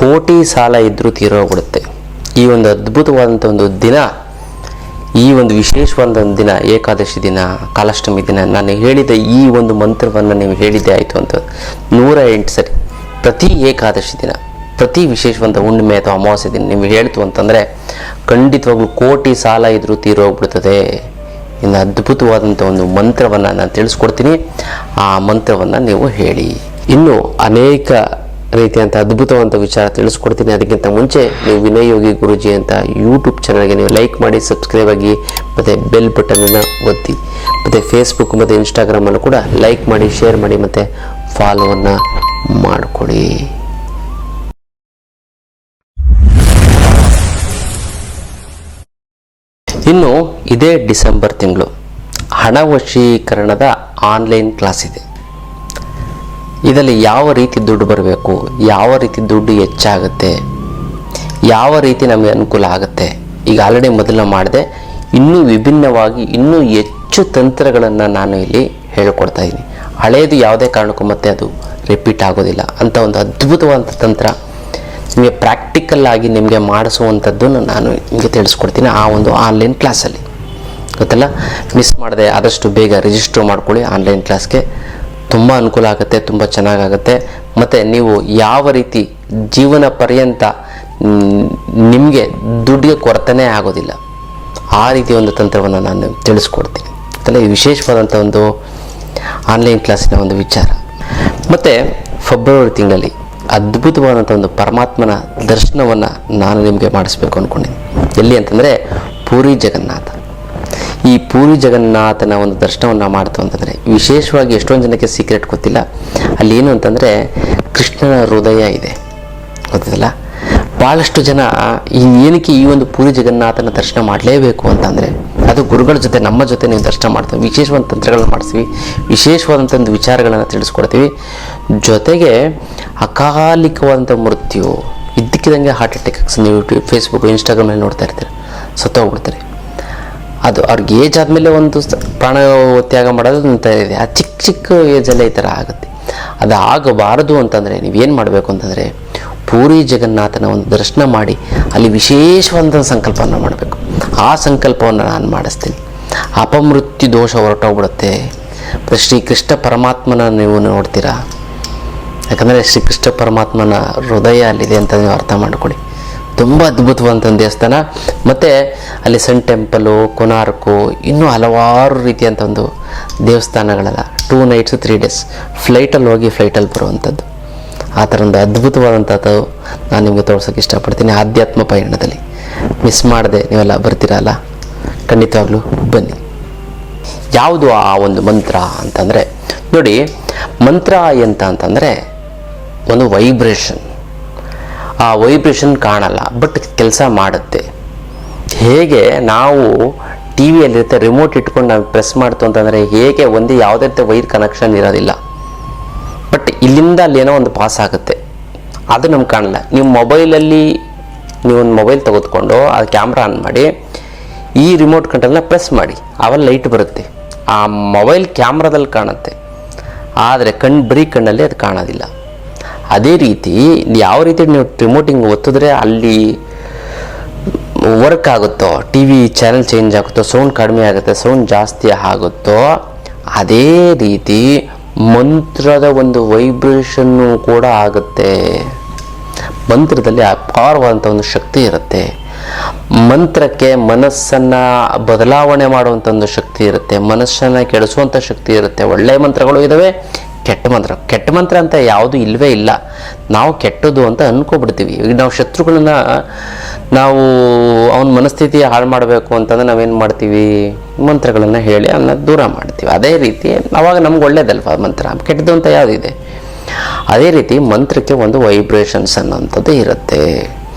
ಕೋಟಿ ಸಾಲ ಇದ್ದರೂ ತೀರೋಗ್ಬಿಡುತ್ತೆ. ಈ ಒಂದು ಅದ್ಭುತವಾದಂಥ ಒಂದು ದಿನ, ಈ ಒಂದು ವಿಶೇಷವಾದ ದಿನ, ಏಕಾದಶಿ ದಿನ, ಕಾಲಾಷ್ಟಮಿ ದಿನ, ನಾನು ಹೇಳಿದ ಈ ಒಂದು ಮಂತ್ರವನ್ನು ನೀವು ಹೇಳಿದ್ದೆ ಆಯಿತು ಅಂತ 108 ಸರಿ ಪ್ರತಿ ಏಕಾದಶಿ ದಿನ, ಪ್ರತಿ ವಿಶೇಷವಾದ ಹುಣ್ಣಿಮೆ ಅಥವಾ ಅಮಾವಾಸ್ಯೆ ದಿನ ನೀವು ಹೇಳ್ತು ಅಂತಂದರೆ ಖಂಡಿತವಾಗ್ಲೂ ಕೋಟಿ ಸಾಲ ಇದ್ದರೂ ತೀರೋಗ್ಬಿಡ್ತದೆ. ಇನ್ನು ಅದ್ಭುತವಾದಂಥ ಒಂದು ಮಂತ್ರವನ್ನು ನಾನು ತಿಳಿಸ್ಕೊಡ್ತೀನಿ, ಆ ಮಂತ್ರವನ್ನು ನೀವು ಹೇಳಿ. ಇನ್ನು ಅನೇಕ ರೀತಿಯಂಥ ಅದ್ಭುತವಂತ ವಿಚಾರ ತಿಳಿಸ್ಕೊಡ್ತೀನಿ. ಅದಕ್ಕಿಂತ ಮುಂಚೆ ನೀವು ವಿನಯ್ ಯೋಗಿ ಗುರುಜಿ ಅಂತ ಯೂಟ್ಯೂಬ್ ಚಾನಲ್ಗೆ ನೀವು ಲೈಕ್ ಮಾಡಿ, ಸಬ್ಸ್ಕ್ರೈಬ್ ಆಗಿ, ಮತ್ತು ಬೆಲ್ ಬಟನನ್ನು ಒತ್ತಿ, ಮತ್ತು ಫೇಸ್ಬುಕ್ ಮತ್ತು ಇನ್ಸ್ಟಾಗ್ರಾಮನ್ನು ಕೂಡ ಲೈಕ್ ಮಾಡಿ, ಶೇರ್ ಮಾಡಿ, ಮತ್ತು ಫಾಲೋವನ್ನು ಮಾಡಿಕೊಡಿ. ಇನ್ನು ಇದೇ ಡಿಸೆಂಬರ್ ತಿಂಗಳು ಹಣ ವಶೀಕರಣದ ಆನ್ಲೈನ್ ಕ್ಲಾಸ್ ಇದೆ. ಇದರಲ್ಲಿ ಯಾವ ರೀತಿ ದುಡ್ಡು ಬರಬೇಕು, ಯಾವ ರೀತಿ ದುಡ್ಡು ಹೆಚ್ಚಾಗುತ್ತೆ, ಯಾವ ರೀತಿ ನಮಗೆ ಅನುಕೂಲ ಆಗುತ್ತೆ. ಈಗ ಆಲ್ರೆಡಿ ಮೊದಲು ಮಾಡಿದೆ, ಇನ್ನೂ ವಿಭಿನ್ನವಾಗಿ ಇನ್ನೂ ಹೆಚ್ಚು ತಂತ್ರಗಳನ್ನು ನಾನು ಇಲ್ಲಿ ಹೇಳಿಕೊಡ್ತಾ ಇದ್ದೀನಿ. ಹಳೆಯದು ಯಾವುದೇ ಕಾರಣಕ್ಕೂ ಮತ್ತೆ ಅದು ರಿಪೀಟ್ ಆಗೋದಿಲ್ಲ ಅಂತ ಒಂದು ಅದ್ಭುತವಾದ ತಂತ್ರ ನಿಮಗೆ ಪ್ರಾಕ್ಟಿಕಲ್ ಆಗಿ ನಿಮಗೆ ಮಾಡಿಸುವಂಥದ್ದನ್ನು ನಾನು ನಿಮಗೆ ತಿಳಿಸ್ಕೊಡ್ತೀನಿ ಆ ಒಂದು ಆನ್ಲೈನ್ ಕ್ಲಾಸಲ್ಲಿ. ಗೊತ್ತಲ್ಲ, ಮಿಸ್ ಮಾಡದೆ ಆದಷ್ಟು ಬೇಗ ರಿಜಿಸ್ಟರ್ ಮಾಡ್ಕೊಳ್ಳಿ. ಆನ್ಲೈನ್ ಕ್ಲಾಸ್ಗೆ ತುಂಬ ಅನುಕೂಲ ಆಗುತ್ತೆ, ತುಂಬ ಚೆನ್ನಾಗಾಗುತ್ತೆ. ಮತ್ತು ನೀವು ಯಾವ ರೀತಿ ಜೀವನ ಪರ್ಯಂತ ನಿಮಗೆ ದುಡ್ಡಿಗೆ ಕೊರತೆನೇ ಆಗೋದಿಲ್ಲ, ಆ ರೀತಿ ಒಂದು ತಂತ್ರವನ್ನು ನಾನು ತಿಳಿಸ್ಕೊಡ್ತೀನಿ. ಗೊತ್ತಲ್ಲ, ಇದು ವಿಶೇಷವಾದಂಥ ಒಂದು ಆನ್ಲೈನ್ ಕ್ಲಾಸಿನ ಒಂದು ವಿಚಾರ. ಮತ್ತು ಫೆಬ್ರವರಿ ತಿಂಗಳಲ್ಲಿ ಅದ್ಭುತವಾದಂಥ ಒಂದು ಪರಮಾತ್ಮನ ದರ್ಶನವನ್ನು ನಾನು ನಿಮಗೆ ಮಾಡಿಸ್ಬೇಕು ಅಂದ್ಕೊಂಡಿದ್ದೀನಿ. ಎಲ್ಲಿ ಅಂತಂದರೆ ಪೂರಿ ಜಗನ್ನಾಥ. ಈ ಪೂರಿ ಜಗನ್ನಾಥನ ಒಂದು ದರ್ಶನವನ್ನು ಮಾಡ್ತು ಅಂತಂದರೆ ವಿಶೇಷವಾಗಿ ಎಷ್ಟೊಂದು ಜನಕ್ಕೆ ಸೀಕ್ರೆಟ್ ಗೊತ್ತಿಲ್ಲ. ಅಲ್ಲಿ ಏನು ಅಂತಂದರೆ ಕೃಷ್ಣನ ಹೃದಯ ಇದೆ, ಗೊತ್ತಿಲ್ಲ. ಭಾಳಷ್ಟು ಜನ ಏನಕ್ಕೆ ಈ ಒಂದು ಪೂರಿ ಜಗನ್ನಾಥನ ದರ್ಶನ ಮಾಡಲೇಬೇಕು ಅಂತಂದರೆ ಅದು ಗುರುಗಳ ಜೊತೆ, ನಮ್ಮ ಜೊತೆ ನೀವು ದರ್ಶನ ಮಾಡ್ತೀವಿ, ವಿಶೇಷವಾದ ತಂತ್ರಗಳನ್ನು ಮಾಡಿಸ್ತೀವಿ, ವಿಶೇಷವಾದಂಥ ಒಂದು ವಿಚಾರಗಳನ್ನು ತಿಳಿಸ್ಕೊಡ್ತೀವಿ. ಜೊತೆಗೆ ಅಕಾಲಿಕವಾದಂಥ ಮೃತ್ಯು ಇದ್ದಕ್ಕಿದ್ದಂಗೆ ಹಾರ್ಟ್ ಅಟ್ಯಾಕ್ಸ್ ನೀವು ಫೇಸ್ಬುಕ್ ಇನ್ಸ್ಟಾಗ್ರಾಮಲ್ಲಿ ನೋಡ್ತಾ ಇರ್ತೀರ, ಸತ್ತೋಗ್ಬಿಡ್ತಾರೆ. ಅದು ಅವ್ರಿಗೆ ಏಜ್ ಆದಮೇಲೆ ಒಂದು ಪ್ರಾಣ ತ್ಯಾಗ ಮಾಡೋದು ಅಂತ ಇದೆ. ಆ ಚಿಕ್ಕ ಚಿಕ್ಕ ಏಜಲ್ಲೇ ಈ ಥರ ಆಗುತ್ತೆ. ಅದು ಆಗಬಾರದು ಅಂತಂದರೆ ನೀವೇನು ಮಾಡಬೇಕು ಅಂತಂದರೆ ಪೂರಿ ಜಗನ್ನಾಥನ ಒಂದು ದರ್ಶನ ಮಾಡಿ ಅಲ್ಲಿ ವಿಶೇಷವಾದಂಥ ಸಂಕಲ್ಪವನ್ನು ಮಾಡಬೇಕು. ಆ ಸಂಕಲ್ಪವನ್ನು ನಾನು ಮಾಡಿಸ್ತೀನಿ. ಅಪಮೃತ್ಯು ದೋಷ ಹೊರಟೋಗ್ಬಿಡುತ್ತೆ. ಶ್ರೀಕೃಷ್ಣ ಪರಮಾತ್ಮನ ನೀವು ನೋಡ್ತೀರಾ, ಯಾಕಂದರೆ ಶ್ರೀಕೃಷ್ಣ ಪರಮಾತ್ಮನ ಹೃದಯ ಅಲ್ಲಿದೆ ಅಂತ ನೀವು ಅರ್ಥ ಮಾಡಿಕೊಡಿ. ತುಂಬ ಅದ್ಭುತವಾದಂಥ ದೇವಸ್ಥಾನ. ಮತ್ತು ಅಲ್ಲಿ ಸನ್ ಟೆಂಪಲು, ಕೊನಾರ್ಕು, ಇನ್ನೂ ಹಲವಾರು ರೀತಿಯಂಥ ಒಂದು ದೇವಸ್ಥಾನಗಳೆಲ್ಲ 2 nights 3 days ಫ್ಲೈಟಲ್ಲಿ ಹೋಗಿ ಫ್ಲೈಟಲ್ಲಿ ಬರುವಂಥದ್ದು. ಆ ಥರ ಒಂದು ಅದ್ಭುತವಾದಂಥದ್ದು ನಾನು ನಿಮಗೆ ತೋರ್ಸೋಕ್ಕೆ ಇಷ್ಟಪಡ್ತೀನಿ. ಆಧ್ಯಾತ್ಮ ಪಯಣದಲ್ಲಿ ಮಿಸ್ ಮಾಡದೆ ನೀವೆಲ್ಲ ಬರ್ತೀರಲ್ಲ, ಖಂಡಿತವಾಗ್ಲೂ ಬನ್ನಿ. ಯಾವುದು ಆ ಒಂದು ಮಂತ್ರ ಅಂತಂದರೆ ನೋಡಿ, ಮಂತ್ರ ಎಂತ ಅಂತಂದರೆ ಒಂದು ವೈಬ್ರೇಷನ್. ಆ ವೈಬ್ರೇಷನ್ ಕಾಣಲ್ಲ, ಬಟ್ ಕೆಲಸ ಮಾಡುತ್ತೆ. ಹೇಗೆ ನಾವು ಟಿ ವಿಯಲ್ಲಿರುತ್ತೆ, ರಿಮೋಟ್ ಇಟ್ಕೊಂಡು ನಾವು ಪ್ರೆಸ್ ಮಾಡ್ತು ಅಂತಂದರೆ ಹೇಗೆ ಒಂದೇ ಯಾವುದೇ ವೈರ್ ಕನೆಕ್ಷನ್ ಇರೋದಿಲ್ಲ, ಬಟ್ ಇಲ್ಲಿಂದ ಅಲ್ಲೇನೋ ಒಂದು ಪಾಸ್ ಆಗುತ್ತೆ, ಅದು ನಮ್ಗೆ ಕಾಣಲ್ಲ. ನೀವು ಮೊಬೈಲಲ್ಲಿ ನೀವೊಂದು ಮೊಬೈಲ್ ತೆಗೆದುಕೊಂಡು ಅದು ಕ್ಯಾಮ್ರಾ ಆನ್ ಮಾಡಿ ಈ ರಿಮೋಟ್ ಕಂಟ್ರೋಲ್ನ ಪ್ರೆಸ್ ಮಾಡಿ, ಆವಾಗ ಲೈಟ್ ಬರುತ್ತೆ. ಆ ಮೊಬೈಲ್ ಕ್ಯಾಮ್ರಾದಲ್ಲಿ ಕಾಣುತ್ತೆ, ಆದರೆ ಬರೀ ಕಣ್ಣಲ್ಲಿ ಅದು ಕಾಣೋದಿಲ್ಲ. ಅದೇ ರೀತಿ ಯಾವ ರೀತಿ ನೀವು ರಿಮೋಟಿಂಗ್ ಒತ್ತಿದ್ರೆ ಅಲ್ಲಿ ವರ್ಕ್ ಆಗುತ್ತೋ, ಟಿ ವಿ ಚಾನೆಲ್ ಚೇಂಜ್ ಆಗುತ್ತೋ, ಸೌಂಡ್ ಕಡಿಮೆ ಆಗುತ್ತೆ, ಸೌಂಡ್ ಜಾಸ್ತಿ ಆಗುತ್ತೋ, ಅದೇ ರೀತಿ ಮಂತ್ರದ ಒಂದು ವೈಬ್ರೇಷನ್ನು ಕೂಡ ಆಗುತ್ತೆ. ಮಂತ್ರದಲ್ಲಿ ಅಪಾರವಾದಂಥ ಒಂದು ಶಕ್ತಿ ಇರುತ್ತೆ. ಮಂತ್ರಕ್ಕೆ ಮನಸ್ಸನ್ನು ಬದಲಾವಣೆ ಮಾಡುವಂಥ ಒಂದು ಶಕ್ತಿ ಇರುತ್ತೆ, ಮನಸ್ಸನ್ನು ಕೆಡಿಸುವಂಥ ಶಕ್ತಿ ಇರುತ್ತೆ. ಒಳ್ಳೆಯ ಮಂತ್ರಗಳು ಇದ್ದಾವೆ, ಕೆಟ್ಟ ಮಂತ್ರ ಅಂತ ಯಾವುದು ಇಲ್ಲವೇ ಇಲ್ಲ. ನಾವು ಕೆಟ್ಟದ್ದು ಅಂತ ಅಂದ್ಕೊಬಿಡ್ತೀವಿ. ಈಗ ನಾವು ಶತ್ರುಗಳನ್ನ ನಾವು ಅವನ ಮನಸ್ಥಿತಿ ಹಾಳು ಮಾಡಬೇಕು ಅಂತಂದ್ರೆ ನಾವೇನು ಮಾಡ್ತೀವಿ, ಮಂತ್ರಗಳನ್ನು ಹೇಳಿ ಅವನ್ನ ದೂರ ಮಾಡ್ತೀವಿ. ಅದೇ ರೀತಿ ಅವಾಗ ನಮ್ಗೆ ಒಳ್ಳೇದಲ್ವ ಮಂತ್ರ, ಕೆಟ್ಟದ್ದು ಅಂತ ಯಾವುದಿದೆ. ಅದೇ ರೀತಿ ಮಂತ್ರಕ್ಕೆ ಒಂದು ವೈಬ್ರೇಷನ್ಸ್ ಅನ್ನೋಂಥದ್ದು ಇರುತ್ತೆ.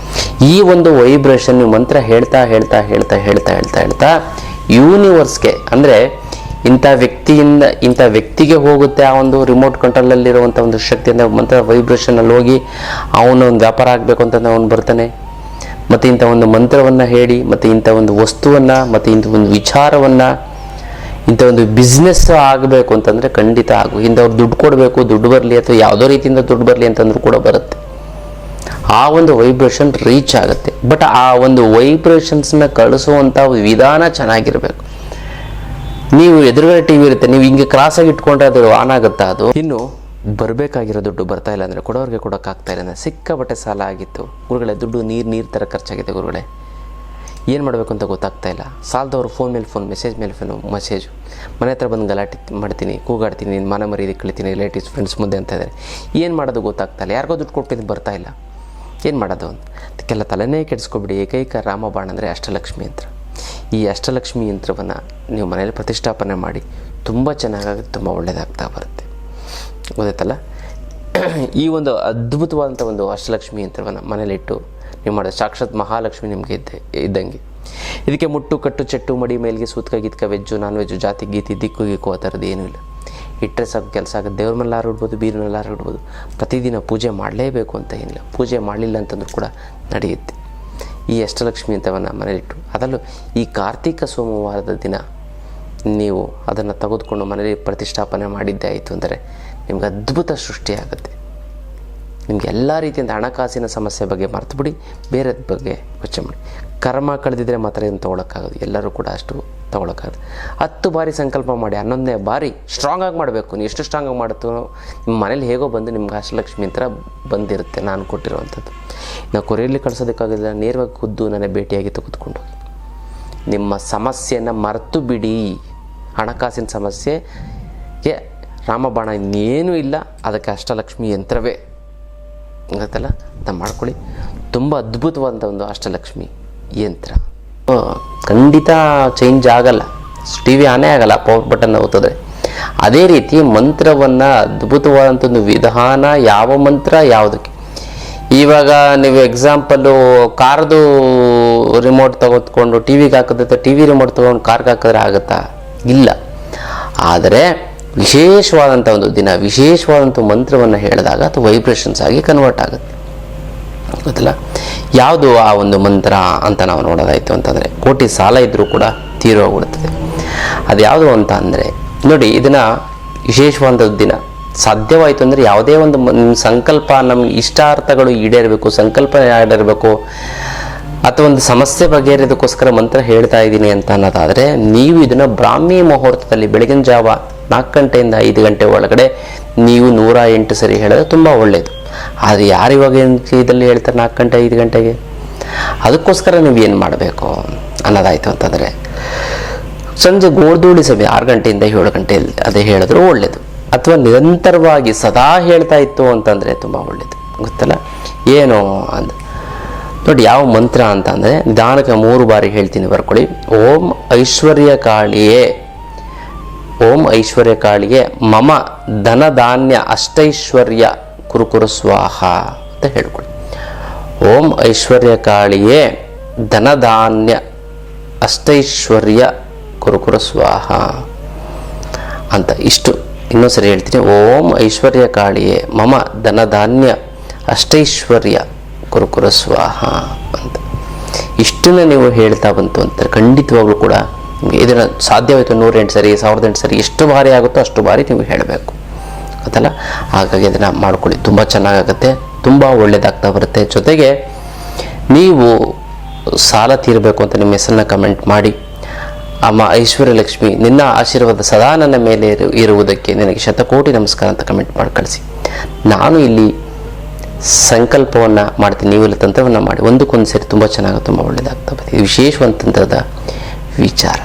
ಈ ಒಂದು ವೈಬ್ರೇಷನ್ ನೀವು ಮಂತ್ರ ಹೇಳ್ತಾ ಹೇಳ್ತಾ ಹೇಳ್ತಾ ಹೇಳ್ತಾ ಹೇಳ್ತಾ ಹೇಳ್ತಾ ಯೂನಿವರ್ಸ್ಗೆ, ಅಂದರೆ ಇಂಥ ವ್ಯಕ್ತಿಯಿಂದ ಇಂಥ ವ್ಯಕ್ತಿಗೆ ಹೋಗುತ್ತೆ ಆ ಒಂದು ರಿಮೋಟ್ ಕಂಟ್ರೋಲಲ್ಲಿರುವಂಥ ಒಂದು ಶಕ್ತಿಯಿಂದ ಮಂತ್ರ ವೈಬ್ರೇಷನಲ್ಲಿ ಹೋಗಿ ಅವನು ಒಂದು ವ್ಯಾಪಾರ ಆಗಬೇಕು ಅಂತಂದ್ರೆ ಅವನು ಬರ್ತಾನೆ. ಮತ್ತು ಇಂಥ ಒಂದು ಮಂತ್ರವನ್ನು ಹೇಳಿ, ಮತ್ತು ಇಂಥ ಒಂದು ವಸ್ತುವನ್ನು, ಮತ್ತು ಇಂಥ ಒಂದು ವಿಚಾರವನ್ನು, ಇಂಥ ಒಂದು ಬಿಸ್ನೆಸ್ ಆಗಬೇಕು ಅಂತಂದರೆ ಖಂಡಿತ ಇಂಥವ್ರು ದುಡ್ಡು ಕೊಡಬೇಕು, ದುಡ್ಡು ಬರಲಿ ಅಥವಾ ಯಾವುದೋ ರೀತಿಯಿಂದ ದುಡ್ಡು ಬರಲಿ ಅಂತಂದ್ರೂ ಕೂಡ ಬರುತ್ತೆ. ಆ ಒಂದು ವೈಬ್ರೇಷನ್ ರೀಚ್ ಆಗುತ್ತೆ. ಬಟ್ ಆ ಒಂದು ವೈಬ್ರೇಷನ್ಸ್ನ ಕಳಿಸುವಂಥ ವಿಧಾನ ಚೆನ್ನಾಗಿರಬೇಕು. ನೀವು ಎದುರುಗಡೆ ಟಿ ವಿ ಇರುತ್ತೆ, ನೀವು ಹಿಂಗೆ ಕ್ರಾಸಾಗಿ ಇಟ್ಕೊಂಡ್ರೆ ಅದು ಆನ್ ಆಗುತ್ತಾ? ಅದು ಇನ್ನು ಬರಬೇಕಾಗಿರೋ ದುಡ್ಡು ಬರ್ತಾ ಇಲ್ಲ ಅಂದರೆ, ಕೊಡೋರಿಗೆ ಕೊಡೋಕ್ಕಾಗ್ತಾ ಇಲ್ಲ ಅಂದರೆ, ಸಿಕ್ಕಾಪಟ್ಟೆ ಸಾಲ ಆಗಿತ್ತು ಗುರುಗಳೇ, ದುಡ್ಡು ನೀರು ಥರ ಖರ್ಚಾಗಿದೆ ಗುರುಗಳೇ, ಏನು ಮಾಡಬೇಕು ಅಂತ ಗೊತ್ತಾಗ್ತಾ ಇಲ್ಲ. ಸಾಲದವರು ಫೋನ್ ಮೇಲೆ ಫೋನ್, ಮೆಸೇಜ್ ಮೇಲೆ ಮೆಸೇಜು, ಮನೆ ಹತ್ರ ಬಂದು ಗಲಾಟೆ ಮಾಡ್ತೀನಿ, ಕೂಗಾಡ್ತೀನಿ, ನಿನ್ನ ಮನೆ ಮರೀದಿ ಕಳಿತೀನಿ, ರಿಲೇಟಿವ್ಸ್ ಫ್ರೆಂಡ್ಸ್ ಮುಂದೆ ಅಂತ ಇದ್ದಾರೆ. ಏನು ಮಾಡೋದು ಗೊತ್ತಾಗ್ತಾ ಇಲ್ಲ. ಯಾರಿಗೋ ದುಡ್ಡು ಕೊಟ್ಟಿದ್ದು ಬರ್ತಾ ಇಲ್ಲ, ಏನು ಮಾಡೋದು ಅಂತ. ಅದಕ್ಕೆಲ್ಲ ತಲೆನೇ ಕೆಡಿಸ್ಕೊಬಿಡಿ. ಏಕೈಕ ರಾಮಬಾಣ ಅಂದರೆ ಅಷ್ಟಲಕ್ಷ್ಮಿ ಯಂತ್ರ. ಈ ಅಷ್ಟಲಕ್ಷ್ಮಿ ಯಂತ್ರವನ್ನು ನೀವು ಮನೇಲಿ ಪ್ರತಿಷ್ಠಾಪನೆ ಮಾಡಿ ತುಂಬ ಚೆನ್ನಾಗಾಗುತ್ತೆ, ತುಂಬ ಒಳ್ಳೆಯದಾಗ್ತಾ ಬರುತ್ತೆ. ಗೊತ್ತಾಯ್ತಲ್ಲ? ಈ ಒಂದು ಅದ್ಭುತವಾದಂಥ ಒಂದು ಅಷ್ಟಲಕ್ಷ್ಮಿ ಯಂತ್ರವನ್ನು ಮನೇಲಿಟ್ಟು ನೀವು ಮಾಡೋದು ಸಾಕ್ಷಾತ್ ಮಹಾಲಕ್ಷ್ಮಿ ನಿಮಗೆ ಇದ್ದಂಗೆ. ಇದಕ್ಕೆ ಮುಟ್ಟು ಕಟ್ಟು ಚೆಟ್ಟು ಮಡಿ ಮೇಲಿಗೆ ಸೂತ್ಕ ಗೀತ್ಕ ವೆಜ್ಜು ನಾನ್ ವೆಜ್ಜು ಜಾತಿ ಗೀತಿ ದಿಕ್ಕು ಗೀಕು ಆ ಥರದ್ದು ಏನೂ ಇಲ್ಲ. ಇಟ್ಟರೆ ಸಾಕು ಕೆಲಸ ಆಗುತ್ತೆ. ದೇವ್ರ ಮೇಲಾರು ಇಡ್ಬೋದು, ಬೀರಿನಲ್ಲಾರು ಇಡ್ಬೋದು. ಪ್ರತಿದಿನ ಪೂಜೆ ಮಾಡಲೇಬೇಕು ಅಂತ ಏನಿಲ್ಲ. ಪೂಜೆ ಮಾಡಲಿಲ್ಲ ಅಂತಂದ್ರೂ ಕೂಡ ನಡೆಯುತ್ತೆ. ಈ ಅಷ್ಟಲಕ್ಷ್ಮಿ ಯಂತ್ರವನ್ನು ಮನೇಲಿಟ್ಟು, ಅದರಲ್ಲೂ ಈ ಕಾರ್ತಿಕ ಸೋಮವಾರದ ದಿನ ನೀವು ಅದನ್ನು ತೆಗೆದುಕೊಂಡು ಮನೇಲಿ ಪ್ರತಿಷ್ಠಾಪನೆ ಮಾಡಿದ್ದೇ ಆಯಿತು ಅಂದರೆ ನಿಮ್ಗೆ ಅದ್ಭುತ ಸೃಷ್ಟಿಯಾಗುತ್ತೆ. ನಿಮಗೆ ಎಲ್ಲ ರೀತಿಯಿಂದ ಹಣಕಾಸಿನ ಸಮಸ್ಯೆ ಬಗ್ಗೆ ಮರೆತು ಬಿಡಿ, ಬೇರೆದ ಬಗ್ಗೆ ಯೋಚನೆ ಮಾಡಿ. ಕರ್ಮ ಕಳೆದಿದ್ರೆ ಮಾತ್ರ ಇದನ್ನು ತೊಗೊಳಕ್ಕಾಗೋದು. ಎಲ್ಲರೂ ಕೂಡ ಅಷ್ಟು ತೊಗೊಳಕ್ಕಾಗೋದು. 10 ಬಾರಿ ಸಂಕಲ್ಪ ಮಾಡಿ, 11ನೇ ಬಾರಿ ಸ್ಟ್ರಾಂಗಾಗಿ ಮಾಡಬೇಕು. ನೀವು ಎಷ್ಟು ಸ್ಟ್ರಾಂಗಾಗಿ ಮಾಡುತ್ತೋ ನಿಮ್ಮ ಮನೇಲಿ ಹೇಗೋ ಬಂದು ನಿಮ್ಗೆ ಅಷ್ಟಲಕ್ಷ್ಮಿ ಯಂತ್ರ ಬಂದಿರುತ್ತೆ, ನಾನು ಕೊಟ್ಟಿರುವಂಥದ್ದು. ನಾವು ಕೊರಿಯಲ್ಲಿ ಕಳಿಸೋದಕ್ಕಾಗೋದಿಲ್ಲ, ನೇರವಾಗಿ ಖುದ್ದು ನನ್ನ ಭೇಟಿಯಾಗಿ ತೆಗೆದುಕೊಂಡು ಹೋಗಿ ನಿಮ್ಮ ಸಮಸ್ಯೆಯನ್ನು ಮರೆತು ಬಿಡಿ. ಹಣಕಾಸಿನ ಸಮಸ್ಯೆಗೆ ರಾಮಬಾಣ ಇನ್ನೇನೂ ಇಲ್ಲ, ಅದಕ್ಕೆ ಅಷ್ಟಲಕ್ಷ್ಮಿ ಯಂತ್ರವೇ. ಗೊತ್ತಲ್ಲ, ಅಂತ ಮಾಡ್ಕೊಳ್ಳಿ. ತುಂಬ ಅದ್ಭುತವಾದಂಥ ಒಂದು ಅಷ್ಟಲಕ್ಷ್ಮಿ ಯಂತ್ರ. ಖಂಡಿತ ಚೇಂಜ್ ಆಗಲ್ಲ, ಟಿ ವಿ ಆನೇ ಆಗಲ್ಲ, ಪವರ್ ಬಟನ್ ಒತ್ತಿದ್ರೆ. ಅದೇ ರೀತಿ ಮಂತ್ರವನ್ನು ಅದ್ಭುತವಾದಂಥ ಒಂದು ವಿಧಾನ, ಯಾವ ಮಂತ್ರ ಯಾವುದಕ್ಕೆ. ಇವಾಗ ನೀವು ಎಕ್ಸಾಂಪಲ್ಲು ಕಾರ್ದು ರಿಮೋಟ್ ತೆಗೆದುಕೊಂಡು ಟಿ ವಿಗೆ ಹಾಕಿದ್ರೆ, ಟಿ ವಿ ರಿಮೋಟ್ ತೊಗೊಂಡು ಕಾರ್ಗೆ ಹಾಕಿದ್ರೆ ಆಗುತ್ತಾ? ಇಲ್ಲ. ಆದರೆ ವಿಶೇಷವಾದಂಥ ಒಂದು ದಿನ, ವಿಶೇಷವಾದಂಥ ಮಂತ್ರವನ್ನು ಹೇಳಿದಾಗ ಅದು ವೈಬ್ರೇಷನ್ಸ್ ಆಗಿ ಕನ್ವರ್ಟ್ ಆಗುತ್ತೆ. ಗೊತ್ತಿಲ್ಲ ಯಾವುದು ಆ ಒಂದು ಮಂತ್ರ ಅಂತ ನಾವು ನೋಡೋದಾಯಿತು ಅಂತಂದರೆ, ಕೋಟಿ ಸಾಲ ಇದ್ದರೂ ಕೂಡ ತೀರೋಗ್ಬಿಡ್ತದೆ. ಅದು ಯಾವುದು ಅಂತ ಅಂದರೆ ನೋಡಿ, ಇದನ್ನು ವಿಶೇಷವಾದ ದಿನ ಸಾಧ್ಯವಾಯಿತು ಅಂದರೆ ಯಾವುದೇ ಒಂದು ಸಂಕಲ್ಪ, ನಮ್ಗೆ ಇಷ್ಟಾರ್ಥಗಳು ಈಡೇರಬೇಕು, ಸಂಕಲ್ಪ ಈಡೇರಬೇಕು, ಅಥವಾ ಒಂದು ಸಮಸ್ಯೆ ಬಗೆಹರಿಯೋದಕ್ಕೋಸ್ಕರ ಮಂತ್ರ ಹೇಳ್ತಾ ಇದ್ದೀನಿ ಅಂತ ಅನ್ನೋದಾದರೆ, ನೀವು ಇದನ್ನು ಬ್ರಾಹ್ಮಿ ಮುಹೂರ್ತದಲ್ಲಿ ಬೆಳಗಿನ ಜಾವ 4 ಗಂಟೆಯಿಂದ 5 ಗಂಟೆ ಒಳಗಡೆ ನೀವು 108 ಸರಿ ಹೇಳಿದ್ರೆ ತುಂಬ ಒಳ್ಳೆಯದು. ಆದರೆ ಯಾರು ಇವಾಗ ಇದರಲ್ಲಿ ಹೇಳ್ತಾರೆ 4 ಗಂಟೆ 5 ಗಂಟೆಗೆ? ಅದಕ್ಕೋಸ್ಕರ ನೀವು ಏನು ಮಾಡಬೇಕು ಅನ್ನೋದಾಯಿತು ಅಂತಂದರೆ, ಸಂಜೆ ಗೋಧೂಳಿ ಸಮಯ 6 ಗಂಟೆಯಿಂದ 7 ಗಂಟೆಯಲ್ಲಿ ಅದೇ ಹೇಳಿದ್ರು ಒಳ್ಳೆಯದು. ಅಥವಾ ನಿರಂತರವಾಗಿ ಸದಾ ಹೇಳ್ತಾ ಇತ್ತು ಅಂತಂದರೆ ತುಂಬ ಒಳ್ಳೆಯದು. ಗೊತ್ತಲ್ಲ ಏನು ಅಂದ ನೋಡಿ, ಯಾವ ಮಂತ್ರ ಅಂತ ಅಂದರೆ ನಿಧಾನಕ್ಕೆ 3 ಬಾರಿ ಹೇಳ್ತೀನಿ, ಬರ್ಕೊಳ್ಳಿ. ಓಂ ಐಶ್ವರ್ಯ ಕಾಳಿಯೇ, ಓಂ ಐಶ್ವರ್ಯ ಕಾಳಿಗೆ ಮಮ ಧನಧಾನ್ಯ ಅಷ್ಟೈಶ್ವರ್ಯ ಕುರುಕುರು ಸ್ವಾಹ ಅಂತ ಹೇಳ್ಕೊಳ್ಳಿ. ಓಂ ಐಶ್ವರ್ಯ ಕಾಳಿಯೇ ಧನಧಾನ್ಯ ಅಷ್ಟೈಶ್ವರ್ಯ ಕುರುಕುರು ಸ್ವಾಹ ಅಂತ. ಇಷ್ಟು ಇನ್ನೊಂದು ಸರಿ ಹೇಳ್ತೀನಿ. ಓಂ ಐಶ್ವರ್ಯ ಕಾಳಿಯೇ ಮಮ ಧನಧಾನ್ಯ ಅಷ್ಟೈಶ್ವರ್ಯ ಕುರುಕುರು ಸ್ವಾಹ ಅಂತ. ಇಷ್ಟನ್ನು ನೀವು ಹೇಳ್ತಾ ಬಂತು ಅಂತ ಖಂಡಿತವಾಗ್ಲೂ ಕೂಡ ಇದನ್ನು ಸಾಧ್ಯವಾಯಿತು 108 ಸರಿ 1008 ಸರಿ ಎಷ್ಟು ಬಾರಿ ಆಗುತ್ತೋ ಅಷ್ಟು ಬಾರಿ ನೀವು ಹೇಳಬೇಕು. ಗೊತ್ತಲ್ಲ? ಹಾಗಾಗಿ ಅದನ್ನು ಮಾಡ್ಕೊಳ್ಳಿ, ತುಂಬ ಚೆನ್ನಾಗಾಗುತ್ತೆ, ತುಂಬ ಒಳ್ಳೆಯದಾಗ್ತಾ ಬರುತ್ತೆ. ಜೊತೆಗೆ ನೀವು ಸಾಲ ತೀರಬೇಕು ಅಂತ ನಿಮ್ಮ ಹೆಸರನ್ನ ಕಮೆಂಟ್ ಮಾಡಿ, ಅಮ್ಮ ಐಶ್ವರ್ಯ ಲಕ್ಷ್ಮಿ ನಿನ್ನ ಆಶೀರ್ವಾದ ಸದಾ ನನ್ನ ಮೇಲೆ ಇರುವುದಕ್ಕೆ ನಿನಗೆ ಶತಕೋಟಿ ನಮಸ್ಕಾರ ಅಂತ ಕಮೆಂಟ್ ಮಾಡಿ ಕಳಿಸಿ. ನಾನು ಇಲ್ಲಿ ಸಂಕಲ್ಪವನ್ನು ಮಾಡ್ತೀನಿ, ನೀವೆಲ್ಲ ತಂತ್ರವನ್ನು ಮಾಡಿ ಒಂದಕ್ಕೊಂದು ಸೇರಿ ತುಂಬ ಚೆನ್ನಾಗಿ ತುಂಬ ಒಳ್ಳೆಯದಾಗ್ತಾ ಬರುತ್ತೆ. ಇದು ವಿಶೇಷವಾದ ತಂತ್ರದ ವಿಚಾರ.